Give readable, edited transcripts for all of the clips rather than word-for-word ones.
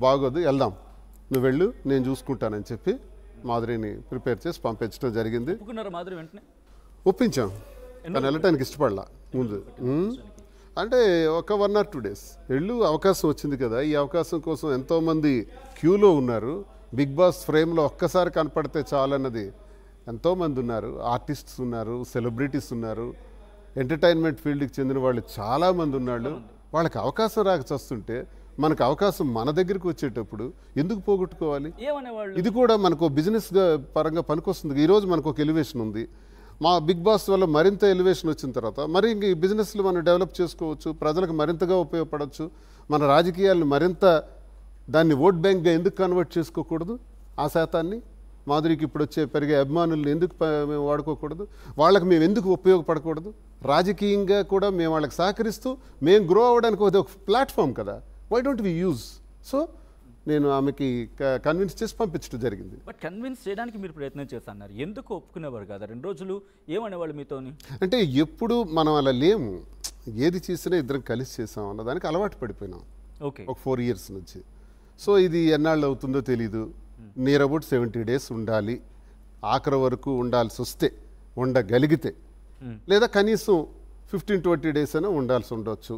బాగోదు వెళ్దాం నువ్వు వెళ్ళు నేను చూసుకుంటానని చెప్పి మాధురిని ప్రిపేర్ చేసి పంపించడం జరిగింది. ఒప్పుకున్నారా మాధురి వెంటనే? ఒప్పించాం, కానీ వెళ్ళటానికి ఇష్టపడలా ముందు. అంటే ఒక 1 or 2 days వెళ్ళు, అవకాశం వచ్చింది కదా, ఈ అవకాశం కోసం ఎంతోమంది క్యూలో ఉన్నారు. బిగ్ బాస్ ఫ్రేమ్లో ఒక్కసారి కనపడితే చాలన్నది ఎంతోమంది ఉన్నారు. ఆర్టిస్ట్స్ ఉన్నారు, సెలబ్రిటీస్ ఉన్నారు, ఎంటర్టైన్మెంట్ ఫీల్డ్కి చెందిన వాళ్ళు చాలామంది ఉన్నారు. వాళ్ళకి అవకాశం రాక చస్తుంటే మనకు అవకాశం మన దగ్గరికి వచ్చేటప్పుడు ఎందుకు పోగొట్టుకోవాలి? ఇది కూడా మనకు బిజినెస్ పరంగా పనికొస్తుంది. ఈరోజు మనకు ఒక ఎలివేషన్ ఉంది, మా బిగ్ బాస్ వల్ల మరింత ఎలివేషన్ వచ్చిన తర్వాత మరి ఇంక ఈ బిజినెస్లు మనం డెవలప్ చేసుకోవచ్చు, ప్రజలకు మరింతగా ఉపయోగపడవచ్చు. మన రాజకీయాలను మరింత దాన్ని ఓట్ బ్యాంక్గా ఎందుకు కన్వర్ట్ చేసుకోకూడదు? ఆ శాతాన్ని మాధురికి ఇప్పుడు వచ్చే పెరిగే అభిమానులను ఎందుకు మేము వాడుకోకూడదు? వాళ్ళకి మేము ఎందుకు ఉపయోగపడకూడదు? రాజకీయంగా కూడా మేము వాళ్ళకి సహకరిస్తూ మేము గ్రో అవ్వడానికి ఒక ప్లాట్ఫామ్ కదా, why don't we use? So నేను ఆమెకి కన్విన్స్ చేసి పంపించడం జరిగింది. బట్ కన్విన్స్ చేయడానికి మీరు ప్రయత్నం చేస్తున్నారు, ఎందుకు ఒప్పుకునేవారు కదా? 2 రోజులు ఏమనేవాళ్ళు మీతోని? అంటే ఎప్పుడు మనం అలా లేము, ఏది చేసినా ఇద్దరం కలిసి చేసాం అన్నదానికి అలవాటు పడిపోయినాం ఓకే ఒక 4 years నుంచి. సో ఇది ఎన్నాళ్ళు అవుతుందో తెలీదు. నియర్ అబౌట్ 70 days ఉండాలి, ఆఖరి వరకు ఉండాల్సి వస్తే, ఉండగలిగితే, లేదా కనీసం 15-20 days అయినా ఉండాల్సి ఉండొచ్చు.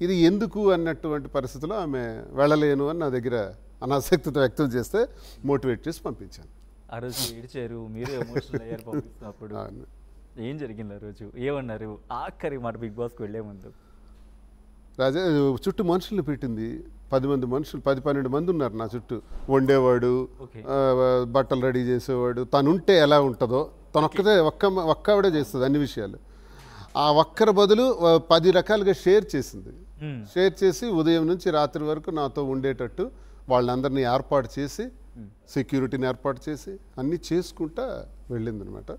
ఇది ఎందుకు అన్నటువంటి పరిస్థితిలో ఆమె వెళ్ళలేను అని నా దగ్గర అనాసక్తితో వ్యక్తం చేస్తే మోటివేట్ చేసి పంపించాను. ఆ రోజు ఏడ్చారు, మీరే ఎమోషనల్ అయ్యారు పంపిస్తున్నప్పుడు. ఏం జరిగింది ఆ రోజు? ఏమన్నారు ఆఖరి మాట బిగ్ బాస్కి వెళ్ళే ముందు? రాజా చుట్టూ మనుషుల్ని పెట్టింది, 10 మంది మనుషులు, 10-12 మంది ఉన్నారు నా చుట్టూ. వండేవాడు, బట్టలు రెడీ చేసేవాడు, తనుంటే ఎలా ఉంటుందో తనొక్కదే ఒక్కవిడే చేస్తుంది అన్ని విషయాలు. ఆ ఒక్కరి బదులు 10 రకాలుగా షేర్ చేసింది. షేర్ చేసి ఉదయం నుంచి రాత్రి వరకు నాతో ఉండేటట్టు వాళ్ళందరినీ ఏర్పాటు చేసి, సెక్యూరిటీని ఏర్పాటు చేసి అన్నీ చేసుకుంటా వెళ్ళింది అనమాట.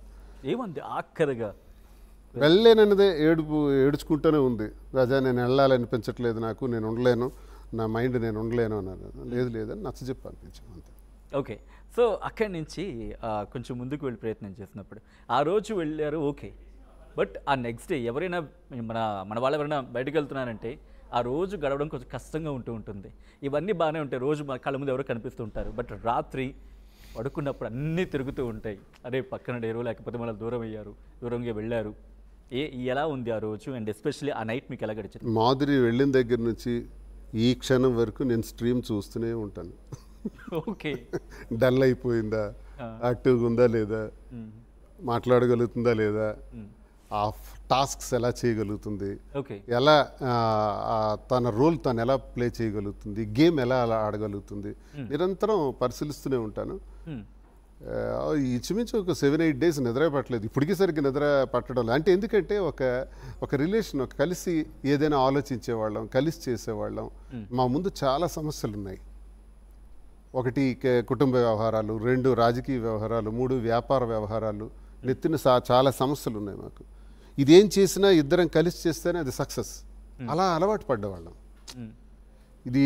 ఏమంది ఆఖరిగా? వెళ్ళలేనన్నదే ఏడుచుకుంటూనే ఉంది. రాజా నేను వెళ్ళాలనిపించట్లేదు, నాకు నేను ఉండలేను, నా మైండ్ నేను ఉండలేను అన్నారు. లేదని నచ్చజెప్పి అనిపించాను అంతే. ఓకే, సో అక్కడి నుంచి కొంచెం ముందుకు వెళ్ళి ప్రయత్నం చేసినప్పుడు ఆ రోజు వెళ్ళారు ఓకే, బట్ ఆ నెక్స్ట్ డే ఎవరైనా మన వాళ్ళు ఎవరైనా బయటకు వెళ్తున్నారంటే ఆ రోజు గడవడం కొంచెం కష్టంగా ఉంటుంది. ఇవన్నీ బాగానే ఉంటాయి, రోజు మన కళ్ళ ముందు ఎవరో కనిపిస్తూ ఉంటారు, బట్ రాత్రి పడుకున్నప్పుడు అన్నీ తిరుగుతూ ఉంటాయి. అరే పక్కన డేరు, లేకపోతే మన దూరంగా వెళ్ళారు. ఎలా ఉంది ఆ రోజు? అండ్ ఎస్పెషల్లీ ఆ నైట్ మీకు ఎలా గడిచింది? మాధురి వెళ్ళిన దగ్గర నుంచి ఈ క్షణం వరకు నేను స్ట్రీమ్ చూస్తూనే ఉంటాను. ఓకే, డల్ అయిపోయిందా, యాక్టివ్గా ఉందా లేదా, మాట్లాడగలుగుతుందా లేదా, ఆ టాస్క్స్ ఎలా చేయగలుగుతుంది, ఎలా తన రోల్ తను ఎలా ప్లే చేయగలుగుతుంది, గేమ్ ఎలా ఆడగలుగుతుంది, నిరంతరం పరిశీలిస్తూనే ఉంటాను. ఇంచుమించు ఒక 7-8 days నిద్ర పట్టలేదు, ఇప్పటికీ సరిగ్గా నిద్ర పట్టడం. అంటే ఎందుకంటే ఒక రిలేషన్, కలిసి ఏదైనా ఆలోచించేవాళ్ళం, కలిసి చేసేవాళ్ళం. మా ముందు చాలా సమస్యలు ఉన్నాయి. 1 కుటుంబ వ్యవహారాలు, 2 రాజకీయ వ్యవహారాలు, 3 వ్యాపార వ్యవహారాలు, నెత్తిన చాలా సమస్యలు ఉన్నాయి మాకు. ఇదేం చేసినా ఇద్దరం కలిసి చేస్తేనే అది సక్సెస్. అలా అలవాటు పడ్డవాళ్ళం. ఇది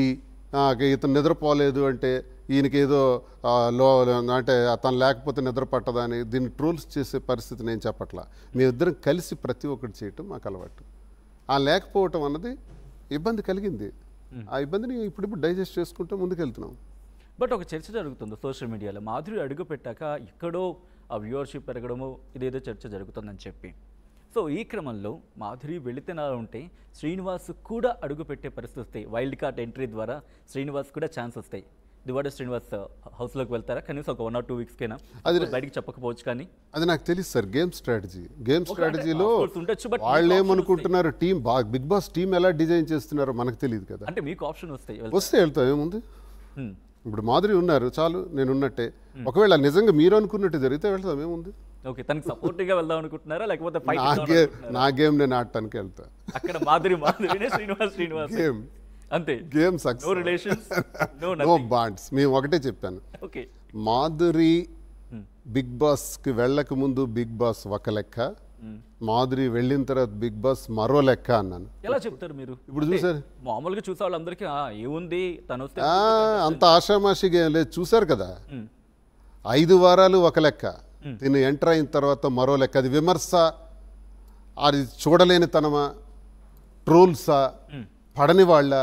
ఇతను నిద్రపోలేదు అంటే ఈయనకి ఏదో అంటే అతను లేకపోతే నిద్ర పట్టదని దీన్ని ట్రోల్స్ చేసే పరిస్థితి నేను చెప్పట్లా. మేమిద్దరం కలిసి ప్రతి ఒక్కటి చేయటం మాకు అలవాటు. ఆ లేకపోవటం అన్నది ఇబ్బంది కలిగింది. ఆ ఇబ్బందిని ఇప్పుడు డైజెస్ట్ చేసుకుంటూ ముందుకెళ్తున్నాం. బట్ ఒక చర్చ జరుగుతుంది సోషల్ మీడియాలో, మాధురి అడుగు పెట్టాక ఎక్కడో ఆ వ్యూవర్షిప్ పెరగడము ఇదేదో చర్చ జరుగుతుందని చెప్పి. సో ఈ క్రమంలో మాధురి వెళితే ఉంటే శ్రీనివాస్ కూడా అడుగు పెట్టే పరిస్థితి వస్తాయి. వైల్డ్ కార్డ్ ఎంట్రీ ద్వారా శ్రీనివాస్ కూడా ఛాన్స్ వస్తాయి. దివాడ శ్రీనివాస్ హౌస్లోకి వెళ్తారా? కనీసం ఒక 1 or 2 weeks కైనా అది బయటికి చెప్పకపోవచ్చు, కానీ అది నాకు తెలుసు సార్. గేమ్ స్ట్రాటజీలో వాళ్ళు ఏమనుకుంటున్నారు, టీం బిగ్ బాస్ టీం ఎలా డిజైన్ చేస్తున్నారో మనకు తెలియదు కదా. అంటే మీకు ఆప్షన్ వస్తే వెళ్తాం, ఏముంది. ఇప్పుడు మాధురి ఉన్నారు చాలు, నేను ఉన్నట్టే. ఒకవేళ నిజంగా మీరు అనుకున్నట్టు జరిగితే వెళ్తాం, ఏముంది. ఓకే, తనకి సపోర్టివ్గా వెళ్దాం అనుకుంటున్నారా, లేకపోతే నా గేమ్ నేను ఆడటానికి వెళ్తా. అక్కడ మాధురినే శ్రీనివాస్ గేమ్ అంతే, game success, no relations, no bonds. మేము ఒకటే చెప్పాను, మాధురి బిగ్ బాస్కి వెళ్ళక ముందు బిగ్ బాస్ ఒక లెక్క, మాధురి వెళ్ళిన తర్వాత బిగ్ బాస్ మరో లెక్క అన్నాను. ఎలా చెప్తారు మీరు? ఇప్పుడు చూసారు, మామూలుగా చూసే వాళ్ళందరికీ ఏముంది తను వస్తే అంత ఆషామాషిగా ఏం లేదు. చూసారు కదా, 5 వారాలు ఒక లెక్క, తిని ఎంటర్ అయిన తర్వాత మరో లెక్క. అది విమర్శ, అది చూడలేని తనమా, ట్రోల్సా, పడని వాళ్ళ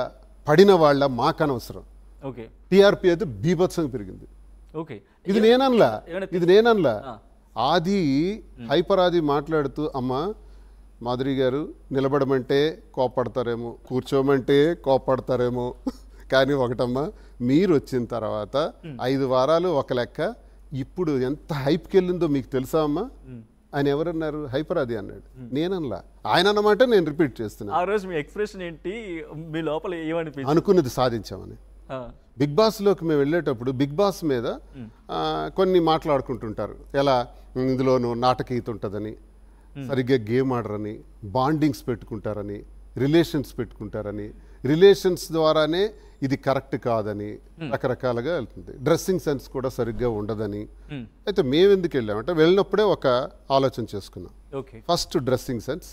పడిన వాళ్ళ మాకు అనవసరం. ఓకే టీఆర్పీ అయితే బీభత్సంగా పెరిగింది. ఓకే ఇది నేనన్లా ఆది హైపర్ ఆది మాట్లాడుతూ అమ్మ మాధురి గారు నిలబడమంటే కోపడతారేమో, కూర్చోమంటే కోపడతారేమో, కానీ ఒకటమ్మా మీరు వచ్చిన తర్వాత 5 వారాలు ఒక లెక్క, ఇప్పుడు ఎంత హైప్కి వెళ్ళిందో మీకు తెలుసా అమ్మా ఆయన ఎవరన్నారు? హైపర్ ఆది అన్నాడు, నేనన్లా. ఆయన అన్నమాట నేను రిపీట్ చేస్తున్నా. ఆ రోజు మీ ఎక్స్ప్రెషన్ ఏంటి, మీ లోపల ఏమనిపించింది? అనుకున్నది సాధించామని. బిగ్ బాస్లోకి మేము వెళ్ళేటప్పుడు బిగ్ బాస్ మీద కొన్ని మాట్లాడుకుంటుంటారు, ఎలా ఇందులోనూ నాటకీయత ఉంటుందని, సరిగ్గా గేమ్ ఆడరని, బాండింగ్స్ పెట్టుకుంటారని, రిలేషన్స్ పెట్టుకుంటారని, రిలేషన్స్ ద్వారానే ఇది కరెక్ట్ కాదని రకరకాలుగా వెళ్తుంది. డ్రెస్సింగ్ సెన్స్ కూడా సరిగ్గా ఉండదని. అయితే మేము ఎందుకు వెళ్ళామంటే వెళ్ళినప్పుడే ఒక ఆలోచన చేసుకున్నాం. ఫస్ట్ డ్రెస్సింగ్ సెన్స్,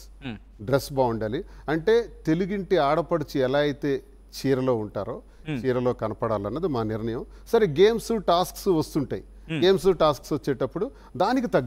డ్రెస్ బాగుండాలి. అంటే తెలుగింటి ఆడపడుచు ఎలా అయితే చీరలో ఉంటారో చీరలో కనపడాలన్నది మా నిర్ణయం. సరే గేమ్స్ టాస్క్స్ వస్తుంటాయి, గేమ్స్ టాస్క్స్ వచ్చేటప్పుడు దానికి తగ్గ